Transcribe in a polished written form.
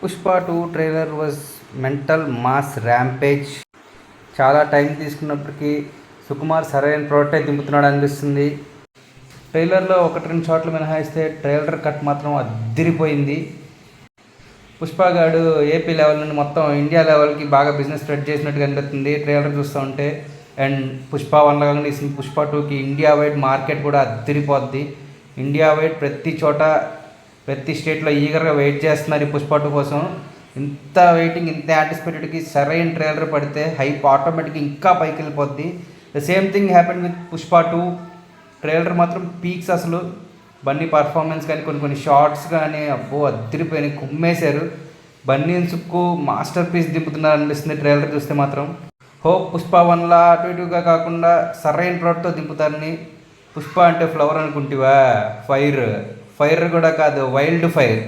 Pushpa 2 trailer was mental mass rampage. చాలా time తీసుకున్నప్పటికీ Sukumar సరైన ప్రోడక్టే దింపుతున్నాడు అనిపిస్తుంది. ట్రైలర్లో 1-2 షాట్లు మినహాయిస్తే ట్రైలర్ కట్ మాత్రం అద్దిరిపోయింది. పుష్ప గాడు ఏపీ లెవెల్ నుండి మొత్తం ఇండియా లెవెల్కి బాగా బిజినెస్ స్ప్రెడ్ చేసినట్టుగా అనిపిస్తుంది ట్రైలర్ చూస్తూ ఉంటే. అండ్ పుష్ప 1 లాగానే తీసింది పుష్ప 2కి ఇండియా వైడ్ మార్కెట్ కూడా అద్దిరిపోద్ది. ఇండియా వైడ్ ప్రతి చోట ప్రతి స్టేట్లో ఈగర్గా వెయిట్ చేస్తున్నారు ఈ పుష్ప 2 కోసం. ఇంత వెయిటింగ్, ఇంత యాంటిసిపేటెడ్కి సరైన ట్రైలర్ పడితే హైప్ ఆటోమేటిక్గా ఇంకా పైకి వెళ్ళిపోద్ది. The same thing happen with Pushpa 2 trailer మాత్రం పీక్స్. అసలు బన్నీ పర్ఫార్మెన్స్ కానీ కొన్ని షార్ట్స్ కానీ అబ్బో అద్దరిపోయినాయి, కుమ్మేశారు. బన్నీ సుక్కు మాస్టర్ పీస్ దింపుతున్నారు అనిపిస్తుంది ట్రైలర్ చూస్తే మాత్రం. హోప్ పుష్ప 1లా అటు ఇటుగా కాకుండా సరైన ప్రోడక్ట్తో దింపుతారని. పుష్ప అంటే ఫ్లవర్ అనుకుంటివా, ఫైర్ కూడా కాదు, వైల్డ్ ఫైర్.